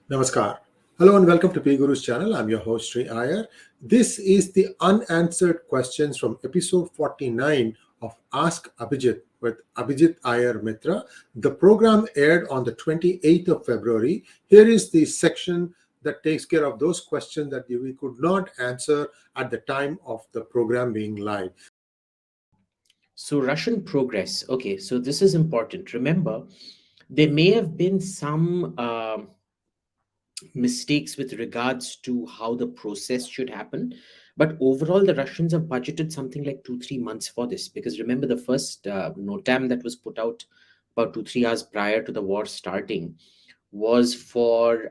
Namaskar. Hello and welcome to PGurus channel. I'm your host Sri Iyer. This is the unanswered questions from episode 49 of Ask Abhijit with Abhijit Iyer-Mitra. The program aired on the 28th of February. Here is the section that takes care of those questions that we could not answer at the time of the program being live. So Russian progress. Okay, so this is important. Remember, there may have been some mistakes with regards to how the process should happen, but overall, the Russians have budgeted something like 2-3 months for this. Because remember, the first notam that was put out about 2-3 hours prior to the war starting was till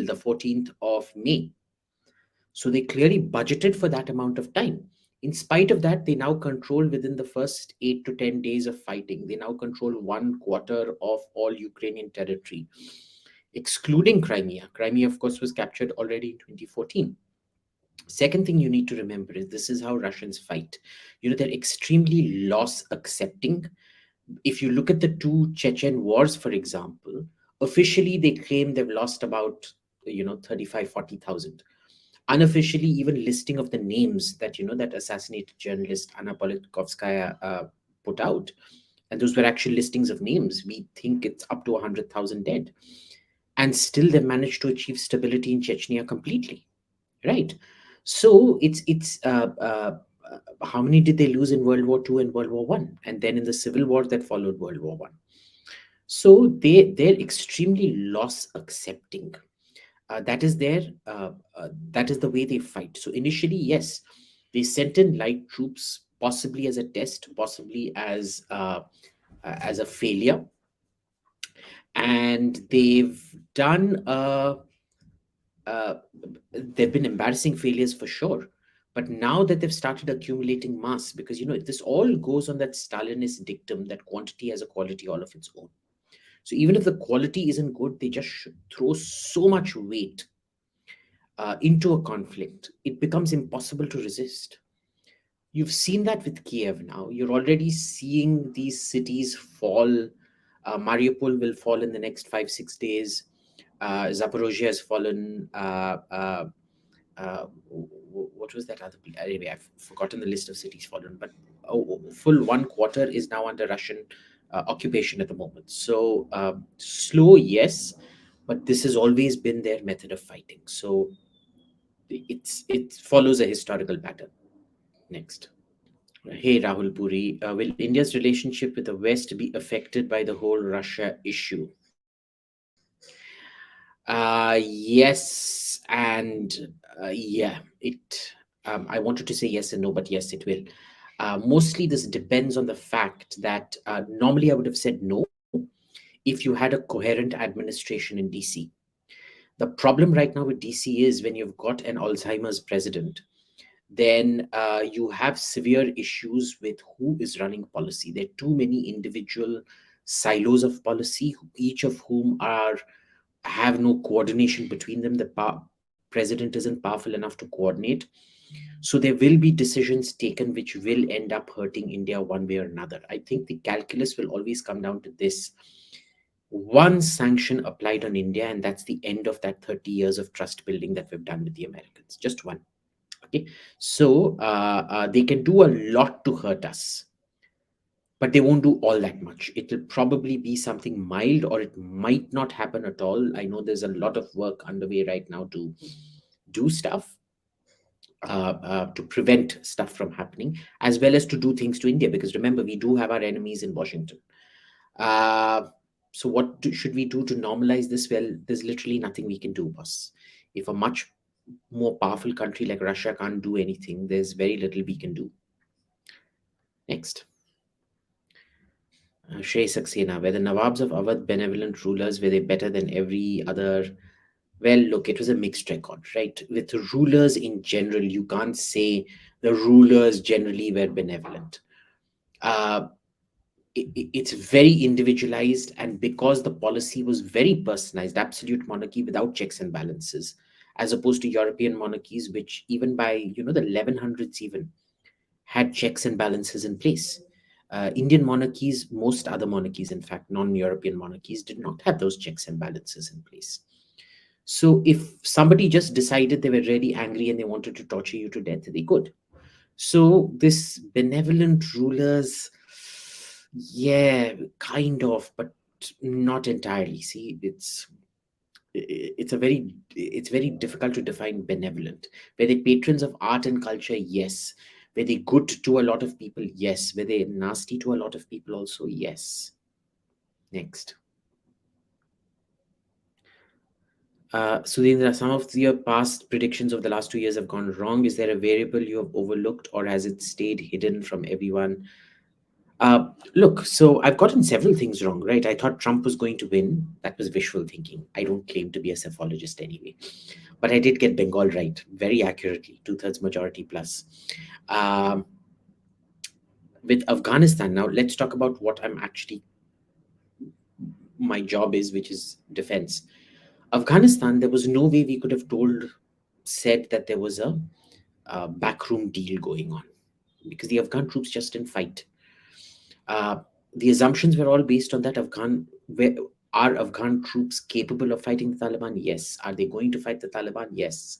the 14th of May. So they clearly budgeted for that amount of time. In spite of that, they now control within the first 8 to 10 days of fighting. They now control 1/4 of all Ukrainian territory, excluding Crimea. Crimea, of course, was captured already in 2014. Second thing you need to remember is this is how Russians fight. They're extremely loss accepting. If you look at the two Chechen wars, for example, officially they claim they've lost about 35, 40,000. Unofficially, even listing of the names that assassinated journalist Anna Politkovskaya put out, and those were actual listings of names. We think it's up to 100,000 dead, and still they managed to achieve stability in Chechnya completely, right? So how many did they lose in World War II and World War One, and then in the civil war that followed World War One? So they're extremely loss accepting. That is the way they fight. So initially, yes, they sent in light troops, possibly as a test, possibly as a failure, and done. There've been embarrassing failures for sure, but now that they've started accumulating mass, because this all goes on that Stalinist dictum that quantity has a quality all of its own. So even if the quality isn't good, they just throw so much weight into a conflict, it becomes impossible to resist. You've seen that with Kiev now. You're already seeing these cities fall. Mariupol will fall in the next 5-6 days. Zaporozhye has fallen. What was that other? Anyway, I've forgotten the list of cities fallen. But full 1/4 is now under Russian occupation at the moment. So slow, yes, but this has always been their method of fighting. So it follows a historical pattern. Next. Hey Rahul Puri, will India's relationship with the West be affected by the whole Russia issue? Yes, and yeah, it. I wanted to say yes and no, but yes, it will. Mostly, this depends on the fact that normally I would have said no if you had a coherent administration in DC. The problem right now with DC is when you've got an Alzheimer's president, then you have severe issues with who is running policy. There are too many individual silos of policy, each of whom have no coordination between them. The president isn't powerful enough to coordinate. So there will be decisions taken which will end up hurting India one way or another. I think the calculus will always come down to this: one sanction applied on India, and that's the end of that 30 years of trust building that we've done with the Americans. Just one. Okay. So they can do a lot to hurt us, but they won't do all that much. It will probably be something mild, or it might not happen at all. I know there's a lot of work underway right now to do stuff, to prevent stuff from happening, as well as to do things to India. Because remember, we do have our enemies in Washington. So should we do to normalize this? Well, there's literally nothing we can do, boss. If a much more powerful country like Russia can't do anything, there's very little we can do. Next. Shrey Saxena, were the Nawabs of Awadh benevolent rulers? Were they better than every other? Well, look, it was a mixed record, right? With rulers in general, you can't say the rulers generally were benevolent. It's very individualized, and because the policy was very personalized, absolute monarchy without checks and balances, as opposed to European monarchies, which even by the 1100s even had checks and balances in place. Indian monarchies, most other monarchies, in fact, non-European monarchies, did not have those checks and balances in place. So if somebody just decided they were really angry and they wanted to torture you to death, they could. So this benevolent rulers, yeah, kind of, but not entirely. See, it's very difficult to define benevolent. Were they patrons of art and culture? Yes. Were they good to a lot of people? Yes. Were they nasty to a lot of people? Also, yes. Next. Sudhindra, some of your past predictions of the last 2 years have gone wrong. Is there a variable you have overlooked, or has it stayed hidden from everyone? Look, so I've gotten several things wrong, right? I thought Trump was going to win. That was wishful thinking. I don't claim to be a psephologist anyway. But I did get Bengal right very accurately, 2/3 majority plus. Um, with Afghanistan, now let's talk about what I'm actually, my job is, which is defense. Afghanistan, there was no way we could have said that there was a backroom deal going on, because the Afghan troops just didn't fight. Uh, the assumptions were all based on that are Afghan troops capable of fighting the Taliban? Yes. Are they going to fight the Taliban? Yes.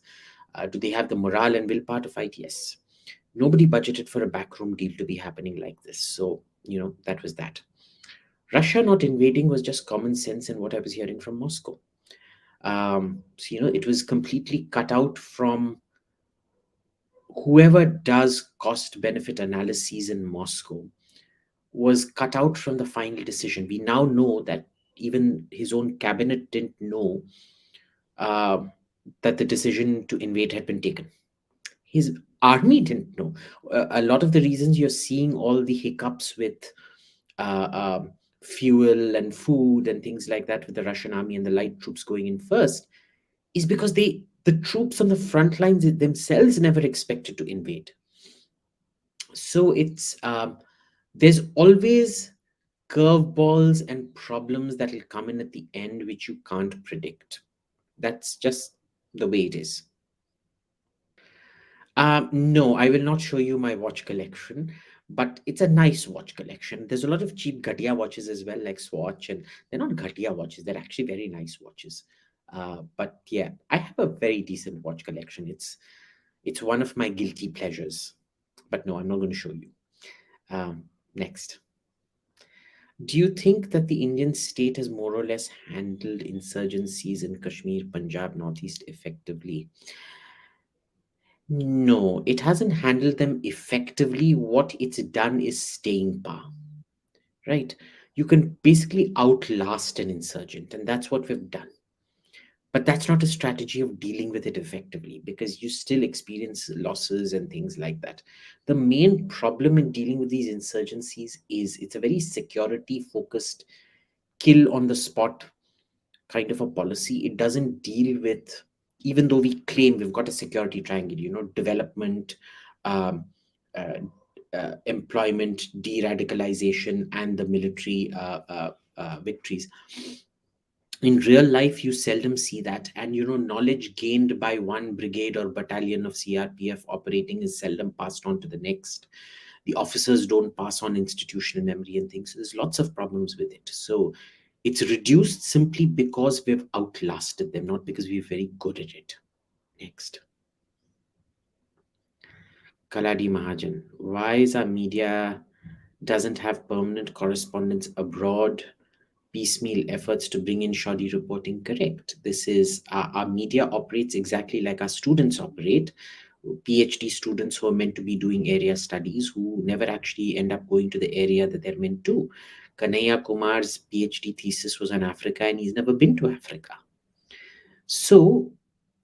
Do they have the morale and willpower to fight? Yes. Nobody budgeted for a backroom deal to be happening like this. So, that was that. Russia not invading was just common sense and what I was hearing from Moscow. So, it was completely cut out from whoever does cost benefit analyses in Moscow, was cut out from the final decision. We now know that even his own cabinet didn't know uh, that the decision to invade had been taken. His army didn't know. A lot of the reasons you're seeing all the hiccups with uh, um, fuel and food and things like that with the Russian army and the light troops going in first is because the troops on the front lines themselves never expected to invade. So there's always curveballs and problems that will come in at the end which you can't predict. That's just the way it is. No, I will not show you my watch collection, but it's a nice watch collection. There's a lot of cheap Ghatiya watches as well, like Swatch, and they're not Ghatiya watches, they're actually very nice watches. But yeah, I have a very decent watch collection. It's one of my guilty pleasures. But no, I'm not going to show you. Next. Do you think that the Indian state has more or less handled insurgencies in Kashmir, Punjab, Northeast effectively? No, it hasn't handled them effectively. What it's done is staying power, right? You can basically outlast an insurgent, and that's what we've done. But that's not a strategy of dealing with it effectively, because you still experience losses and things like that. The main problem in dealing with these insurgencies is it's a very security focused, kill on the spot kind of a policy. It doesn't deal with, even though we claim we've got a security triangle, development, um, uh, employment, de-radicalization, and the military victories. In real life, you seldom see that, and knowledge gained by one brigade or battalion of CRPF operating is seldom passed on to the next. The officers don't pass on institutional memory and things. So there's lots of problems with it. So it's reduced simply because we've outlasted them, not because we're very good at it. Next. Kaladi Mahajan. Why is our media doesn't have permanent correspondence abroad? Piecemeal efforts to bring in shoddy reporting? Correct. This is our media operates exactly like our students operate. PhD students who are meant to be doing area studies, who never actually end up going to the area that they're meant to. Kanaya Kumar's PhD thesis was on Africa, and he's never been to Africa. So,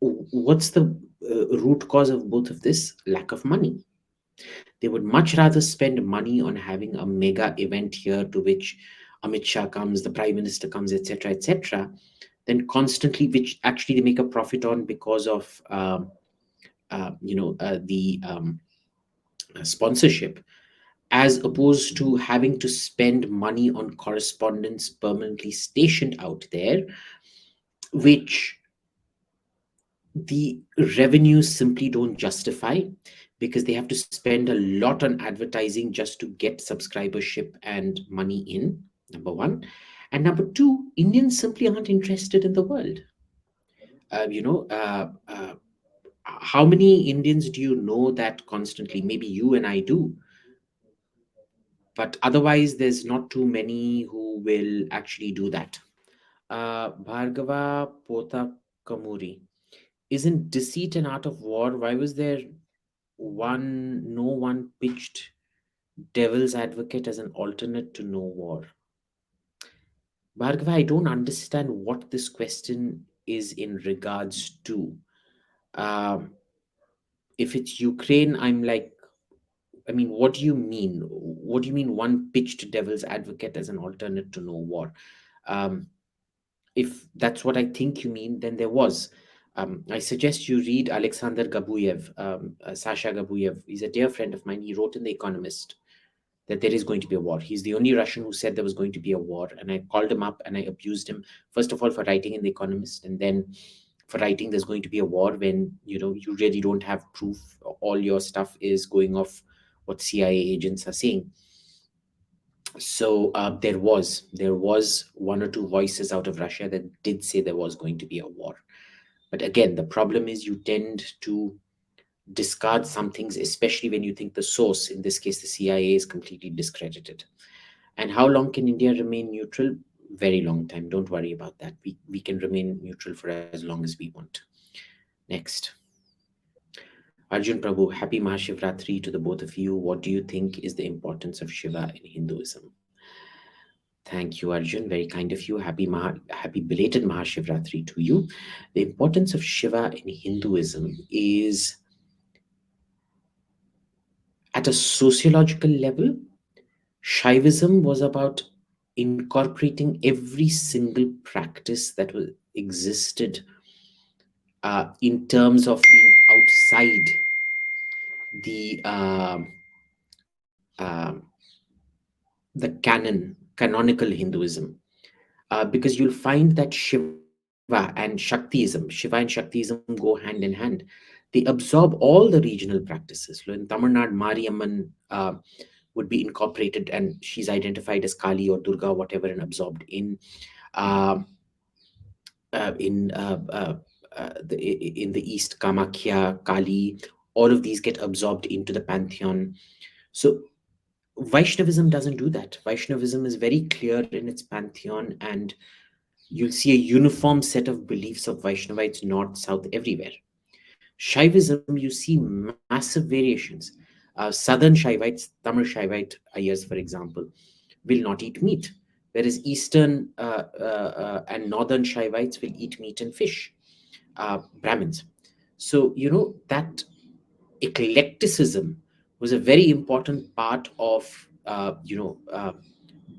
what's the root cause of both of this? Lack of money. They would much rather spend money on having a mega event here to which Amit Shah comes, the Prime Minister comes, etc., than constantly, which actually they make a profit on because of the sponsorship, as opposed to having to spend money on correspondence permanently stationed out there, which the revenues simply don't justify, because they have to spend a lot on advertising just to get subscribership and money in, number one. And number two, Indians simply aren't interested in the world. Uh, you know, uh, uh, how many Indians do you know that constantly? Maybe you and I do, but otherwise, there's not too many who will actually do that. Bhargava Pota Kamuri. Isn't deceit an art of war? Why was there no one pitched devil's advocate as an alternate to no war? Bhargava, I don't understand what this question is in regards to. Um, if it's Ukraine, I'm like, I mean, what do you mean? What do you mean one pitched devil's advocate as an alternate to no war? Um, if that's what I think you mean, then there was. I suggest you read Alexander Gabuyev, Sasha Gabuyev. He's a dear friend of mine. He wrote in The Economist that there is going to be a war. He's the only Russian who said there was going to be a war. And I called him up and I abused him, first of all, for writing in The Economist, and then for writing there's going to be a war when you really don't have proof. All your stuff is going off what CIA agents are saying. So there was one or two voices out of Russia that did say there was going to be a war. But again, the problem is you tend to discard some things, especially when you think the source, in this case the CIA, is completely discredited. And how long can India remain neutral? Very long time. Don't worry about that. We can remain neutral for as long as we want. Next. Arjun Prabhu, happy Mahashivratri to the both of you. What do you think is the importance of Shiva in Hinduism? Thank you, Arjun. Very kind of you. Happy belated Mahashivratri to you. The importance of Shiva in Hinduism is, at a sociological level, Shaivism was about incorporating every single practice that existed in terms of being outside the canonical Hinduism, because you'll find that Shiva and Shaktiism go hand in hand. They absorb all the regional practices. So in Tamil Nadu, Mariamman would be incorporated, and she's identified as Kali or Durga, whatever, and absorbed uh, in the East, Kamakhya, Kali. All of these get absorbed into the pantheon. So Vaishnavism doesn't do that. Vaishnavism is very clear in its pantheon, and you'll see a uniform set of beliefs of Vaishnavites, north, south, everywhere. Shaivism, you see massive variations. Southern Shaivites, Tamil Shaivite Ayers, for example, will not eat meat, whereas Eastern and Northern Shaivites will eat meat and fish, Brahmins. So, that eclecticism was a very important part of,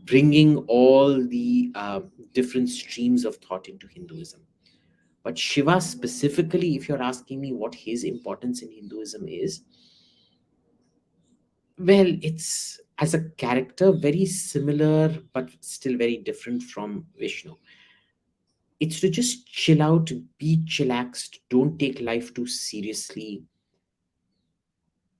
bringing all the different streams of thought into Hinduism. But Shiva specifically, if you're asking me what his importance in Hinduism is, well, it's as a character very similar, but still very different from Vishnu. It's to just chill out, be chillaxed, don't take life too seriously,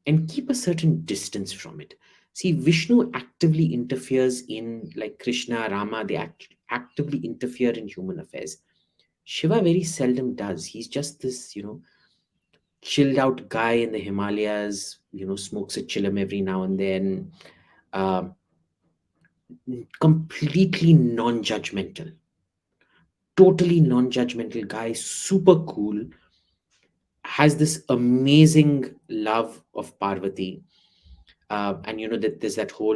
and keep a certain distance from it. See, Vishnu actively interferes in, like Krishna, Rama, they actively interfere in human affairs. Shiva very seldom does. He's just this, chilled out guy in the Himalayas, smokes a chillum every now and then, uh, completely non judgmental, totally non judgmental guy, super cool, has this amazing love of Parvati. And that there's that whole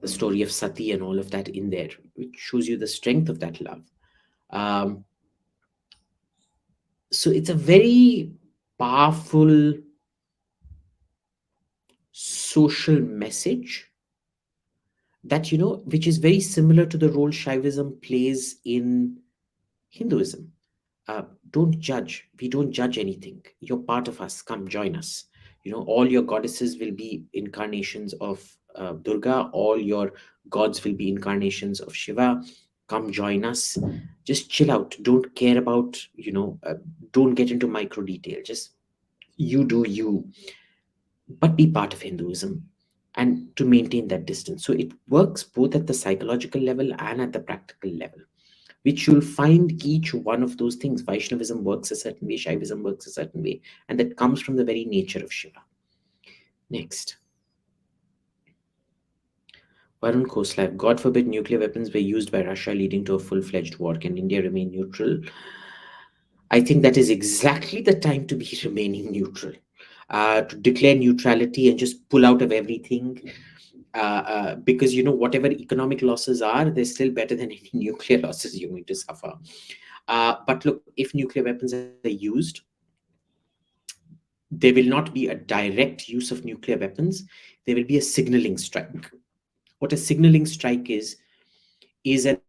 the story of Sati and all of that in there, which shows you the strength of that love. Um, so it's a very powerful social message that, which is very similar to the role Shaivism plays in Hinduism. Don't judge. We don't judge anything. You're part of us. Come join us. All your goddesses will be incarnations of Durga. All your gods will be incarnations of Shiva. Come join us. Just chill out. Don't care about, don't get into micro detail. Just you do you, but be part of Hinduism and to maintain that distance. So it works both at the psychological level and at the practical level, which you'll find each one of those things. Vaishnavism works a certain way, Shaivism works a certain way, and that comes from the very nature of Shiva. Next. Varun Khosla, God forbid nuclear weapons were used by Russia, leading to a full-fledged war. Can India remain neutral? I think that is exactly the time to be remaining neutral. To declare neutrality and just pull out of everything, because whatever economic losses are, they're still better than any nuclear losses you're going to suffer. But look, if nuclear weapons are used, there will not be a direct use of nuclear weapons. There will be a signaling strike. What a signaling strike is an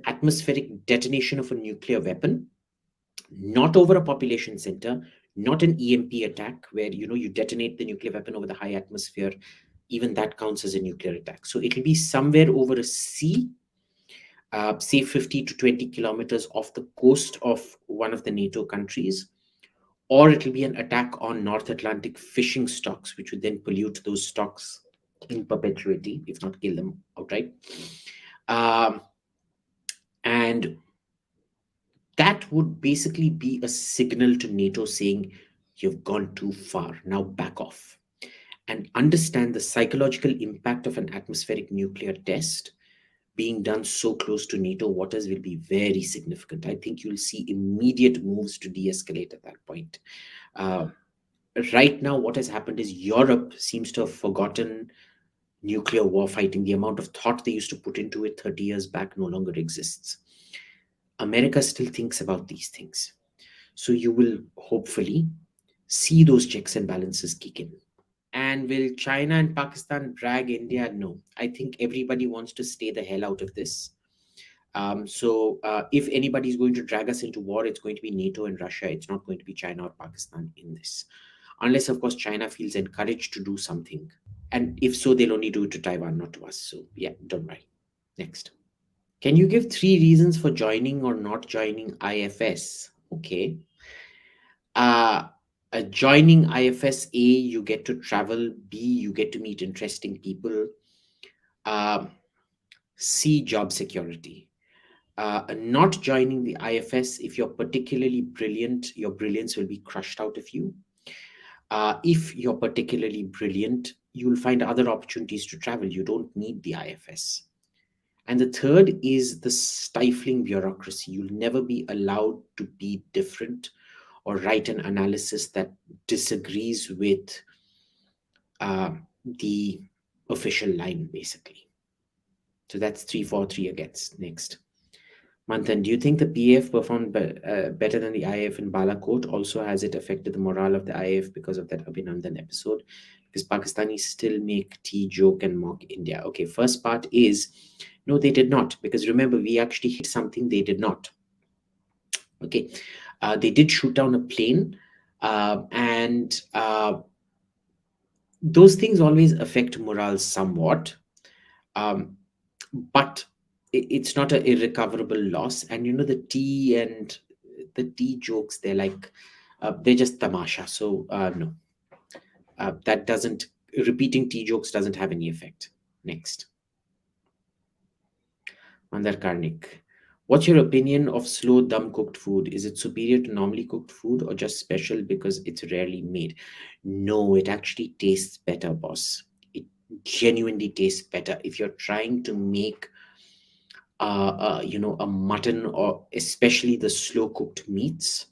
atmospheric detonation of a nuclear weapon, not over a population center, not an EMP attack where you detonate the nuclear weapon over the high atmosphere. Even that counts as a nuclear attack. So it will be somewhere over a sea, say 50 to 20 kilometers off the coast of one of the NATO countries, or it will be an attack on North Atlantic fishing stocks, which would then pollute those stocks in perpetuity, if not kill them outright. And that would basically be a signal to NATO saying, you've gone too far, now back off. And understand the psychological impact of an atmospheric nuclear test being done so close to NATO waters will be very significant. I think you'll see immediate moves to de-escalate at that point. Right now, what has happened is Europe seems to have forgotten nuclear war fighting. The amount of thought they used to put into it 30 years back no longer exists. America still thinks about these things. So you will hopefully see those checks and balances kick in. And will China and Pakistan drag India? No. I think everybody wants to stay the hell out of this. So if anybody is going to drag us into war, it's going to be NATO and Russia. It's not going to be China or Pakistan in this. Unless, of course, China feels encouraged to do something. And if so, they'll only do it to Taiwan, not to us. So yeah, don't worry. Next. Can you give 3 reasons for joining or not joining IFS? Okay. Joining IFS, A, you get to travel. B, you get to meet interesting people. C, job security. Not joining the IFS, if you're particularly brilliant, your brilliance will be crushed out of you. If you're particularly brilliant, you'll find other opportunities to travel. You don't need the IFS. And the third is the stifling bureaucracy. You'll never be allowed to be different or write an analysis that disagrees with the official line, basically. So that's 3 for 3 against. Next. Manthan, do you think the PAF performed better than the IAF in Balakot? Also, has it affected the morale of the IAF because of that Abhinandan episode? Because Pakistanis still make tea, joke, and mock India. Okay, first part is, no, they did not. Because remember, we actually hit something they did not. Okay, they did shoot down a plane, and those things always affect morale somewhat. But it's not an irrecoverable loss. And the tea and the tea jokes, they're like, they're just tamasha. So no, that doesn't, repeating tea jokes doesn't have any effect. Next. Mandar Karnik, what's your opinion of slow dum cooked food? Is it superior to normally cooked food or just special because it's rarely made? No, it actually tastes better, boss. It genuinely tastes better. If you're trying to make a mutton, or especially the slow cooked meats,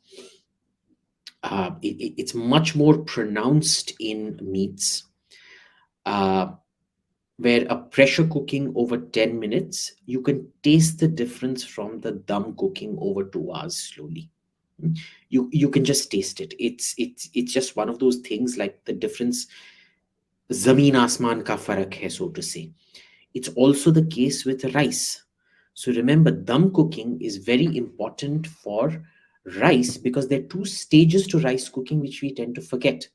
it's much more pronounced in meats, where a pressure cooking over 10 minutes, you can taste the difference from the dum cooking over 2 hours slowly. You can just taste it. It's just one of those things, like the difference, zameen asman ka farak hai, so to say. It's also the case with rice. So remember, dum cooking is very important for rice because there are 2 stages to rice cooking which we tend to forget.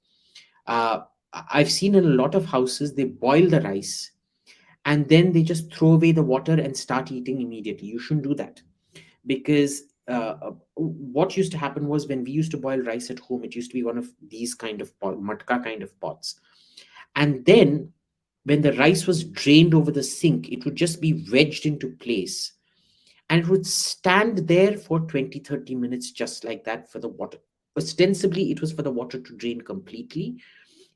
I've seen in a lot of houses, they boil the rice and then they just throw away the water and start eating immediately. You shouldn't do that, because what used to happen was when we used to boil rice at home, it used to be one of these kind of matka kind of pots. And then when the rice was drained over the sink, it would just be wedged into place, and it would stand there for 20, 30 minutes just like that for the water. Ostensibly, it was for the water to drain completely.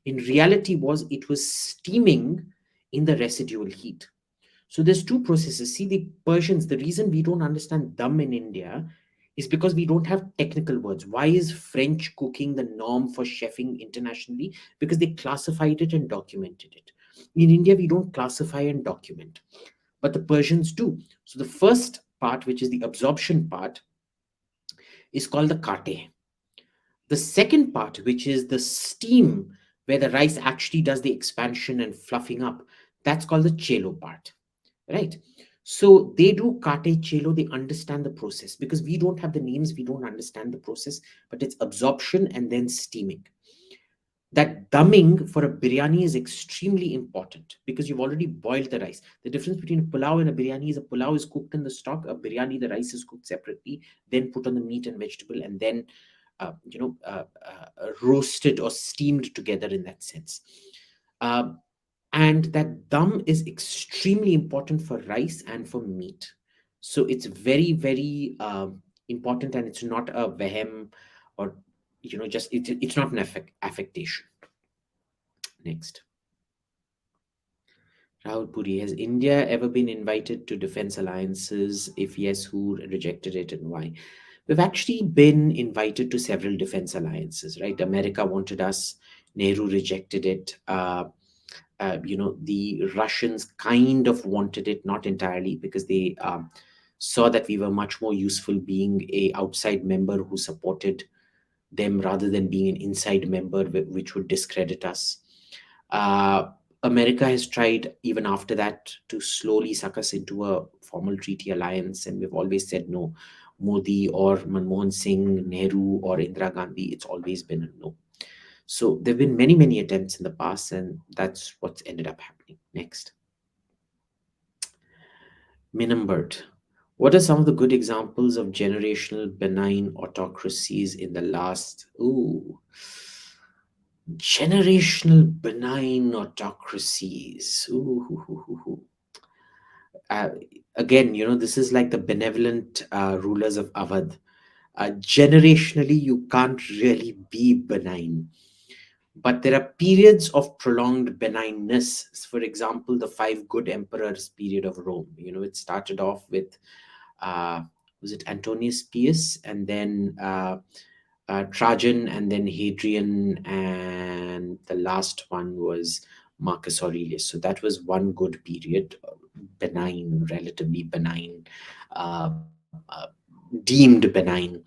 In reality, was it was steaming in the residual heat. So there's two processes. See, the Persians, the reason we don't understand dum in India is because we don't have technical words. Why is French cooking the norm for chefing internationally? Because they classified it and documented it. In India, we don't classify and document, but the Persians do. So the first part, which is the absorption part, is called the kate. The second part, which is the steam, where the rice actually does the expansion and fluffing up, that's called the chelo part, right? So they do kate chelo, they understand the process. Because we don't have the names, we don't understand the process, but it's absorption and then steaming. That dumbing for a biryani is extremely important because you've already boiled the rice. The difference between a pulao and a biryani is a pulao is cooked in the stock, a biryani, the rice is cooked separately, then put on the meat and vegetable, and then roasted or steamed together in that sense. Uh, and that dum is extremely important for rice and for meat. So it's very, very important, and it's not a vehem, or just it's not an affectation. Next. Rahul Puri, has India ever been invited to defense alliances? If yes, who rejected it and why? We've actually been invited to several defense alliances, right? America wanted us, Nehru rejected it. The Russians kind of wanted it, not entirely, because they saw that we were much more useful being a outside member who supported them rather than being an inside member, which would discredit us. Uh, America has tried, even after that, to slowly suck us into a formal treaty alliance, and we've always said no. Modi or Manmohan Singh, Nehru or Indira Gandhi, it's always been a no. So there have been many, many attempts in the past, and that's what's ended up happening. Next. Minambert. What are some of the good examples of generational benign autocracies in the last? Ooh, generational benign autocracies. Ooh. Uh, Again, this is like the benevolent rulers of Awadh. Generationally, you can't really be benign, but there are periods of prolonged benignness. For example, the five good emperors period of Rome. It started off with uh, was it Antonius Pius, and then Trajan, and then Hadrian, and the last one was Marcus Aurelius. So that was one good period, benign, relatively benign, uh, uh, deemed benign.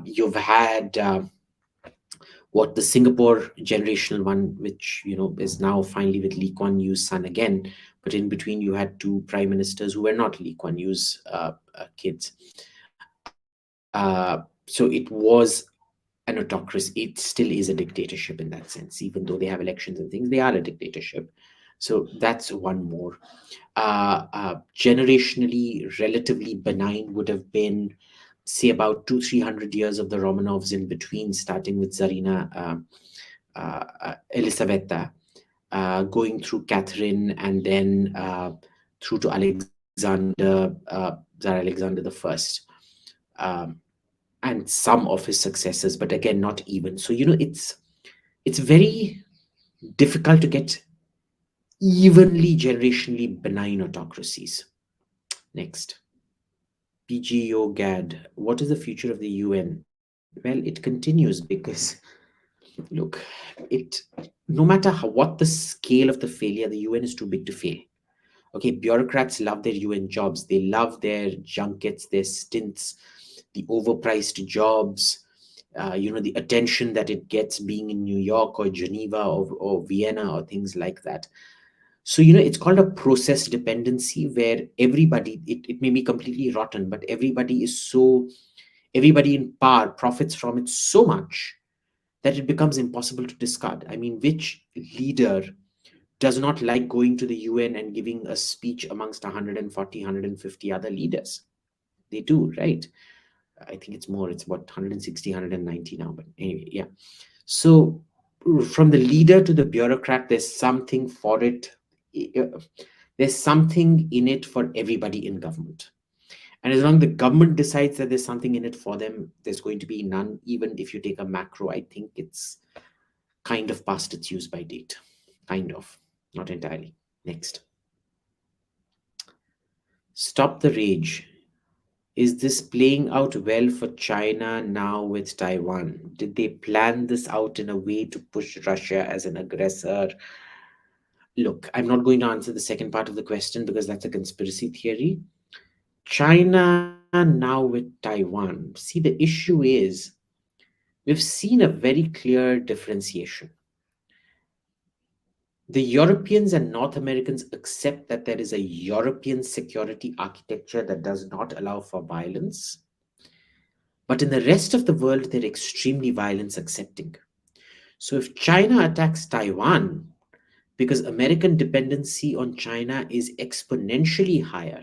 You've had what the Singapore generational one, which is now finally with Lee Kuan Yew's son again. But in between, you had two prime ministers who were not Lee Kuan Yew's kids. So it was an autocracy. It still is a dictatorship in that sense. Even though they have elections and things, they are a dictatorship. So that's one more. Generationally, relatively benign would have been, say, about 200-300 years of the Romanovs in between, starting with Tsarina Elisaveta, going through Catherine, and then through to Tsar Alexander the First. And some of his successors, but again, not even. So it's very difficult to get evenly generationally benign autocracies. Next. PGurus, what is the future of the UN? Well, it continues because, look, no matter what the scale of the failure, the UN is too big to fail. Okay, bureaucrats love their UN jobs. They love their junkets, their stints, the overpriced jobs, the attention that it gets being in New York or Geneva or Vienna or things like that. So, it's called a process dependency, where everybody, it may be completely rotten, but everybody in power profits from it so much that it becomes impossible to discard. I mean, which leader does not like going to the UN and giving a speech amongst 140, 150 other leaders? They do, right? I think it's more, it's about 160, 190 now. But anyway, yeah. So from the leader to the bureaucrat, there's something for it. uh, There's something in it for everybody in government. And as long as the government decides that there's something in it for them, there's going to be none. Even if you take a macro, I think it's kind of past its use by date. Kind of, not entirely. Next. Stop the rage. Is this playing out well for China now with Taiwan? Did they plan this out in a way to push Russia as an aggressor? Look, I'm not going to answer the second part of the question because that's a conspiracy theory. China now with Taiwan. See, the issue is we've seen a very clear differentiation. The Europeans and North Americans accept that there is a European security architecture that does not allow for violence. But in the rest of the world, they're extremely violence accepting. So if China attacks Taiwan, because American dependency on China is exponentially higher,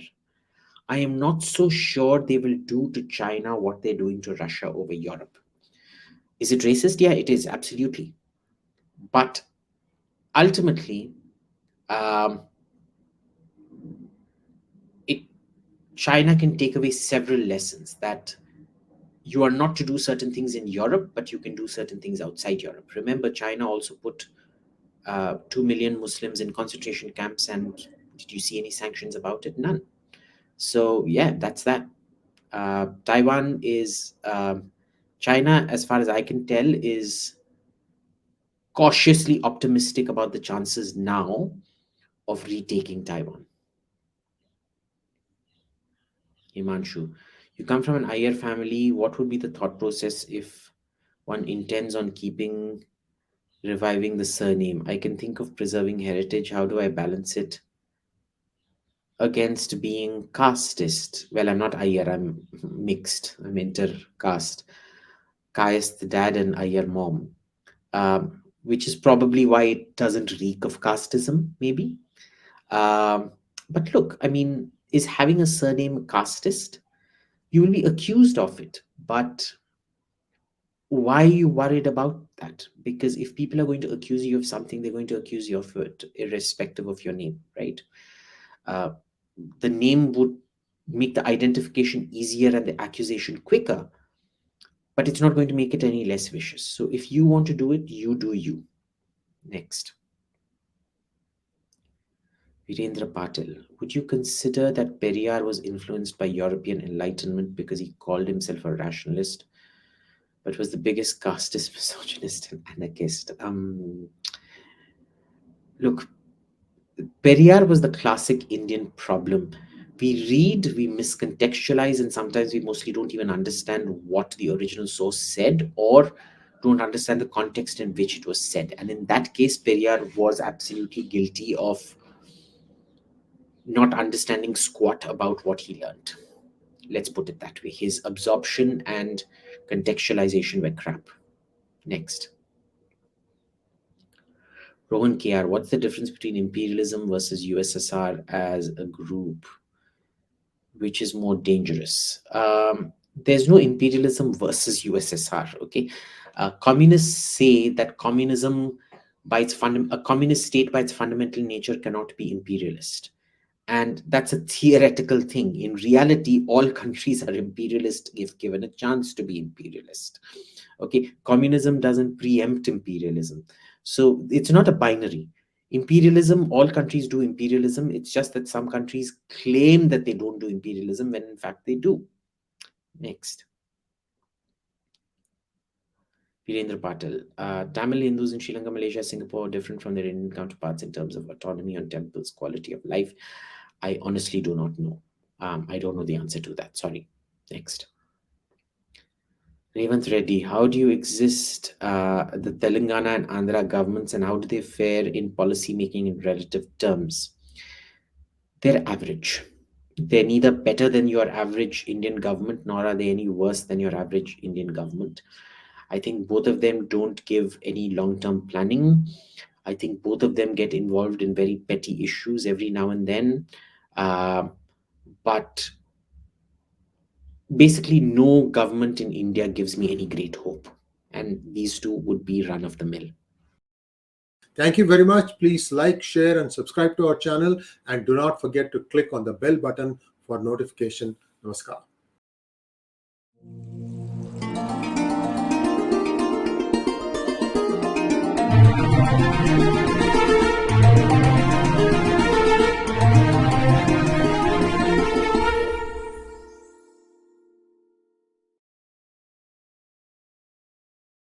I am not so sure they will do to China what they're doing to Russia over Europe. Is it racist? Yeah, it is, absolutely. But ultimately, um, it China can take away several lessons that you are not to do certain things in Europe, but you can do certain things outside Europe. Remember, China also put 2 million Muslims in concentration camps, and did you see any sanctions about it? None. So, yeah, that's that. Taiwan is, China, as far as I can tell, is cautiously optimistic about the chances now of retaking Taiwan. Himanshu, you come from an Iyer family. What would be the thought process if one intends on reviving the surname? I can think of preserving heritage. How do I balance it against being casteist? Well, I'm not Iyer, I'm mixed, I'm intercaste. Kayas the dad and Iyer mom, which is probably why it doesn't reek of casteism, maybe. Um, but look, I mean, is having a surname casteist? You will be accused of it, but why are you worried about that? Because if people are going to accuse you of something, they're going to accuse you of it, irrespective of your name, right? Uh, the name would make the identification easier and the accusation quicker, but it's not going to make it any less vicious. So if you want to do it, you do you. Next. Virendra Patil, would you consider that Periyar was influenced by European Enlightenment because he called himself a rationalist, but was the biggest casteist, misogynist, and anarchist? Look, Periyar was the classic Indian problem. We read, we miscontextualize, and sometimes we mostly don't even understand what the original source said or don't understand the context in which it was said. And in that case, Periyar was absolutely guilty of not understanding squat about what he learned. Let's put it that way. His absorption and contextualization were crap. Next. Rohan KR, what's the difference between imperialism versus USSR as a group? Which is more dangerous? There's no imperialism versus USSR, okay? Communists say that communism, a communist state by its fundamental nature cannot be imperialist. And that's a theoretical thing. In reality, all countries are imperialist if given a chance to be imperialist. Okay, communism doesn't preempt imperialism. So it's not a binary. Imperialism, all countries do imperialism. It's just that some countries claim that they don't do imperialism when in fact they do. Next. Virendra Patil. Tamil Hindus in Sri Lanka, Malaysia, Singapore are different from their Indian counterparts in terms of autonomy on temples, quality of life. I honestly do not know. I don't know the answer to that. Sorry. Next. Revanth Reddy, how do you exist the Telangana and Andhra governments and how do they fare in policy making in relative terms? They're average. They're neither better than your average Indian government nor are they any worse than your average Indian government. I think both of them don't give any long term planning. I think both of them get involved in very petty issues every now and then. But basically no government in India gives me any great hope. And these two would be run of the mill. Thank you very much. Please like, share, and subscribe to our channel. And do not forget to click on the bell button for notification. Namaskar.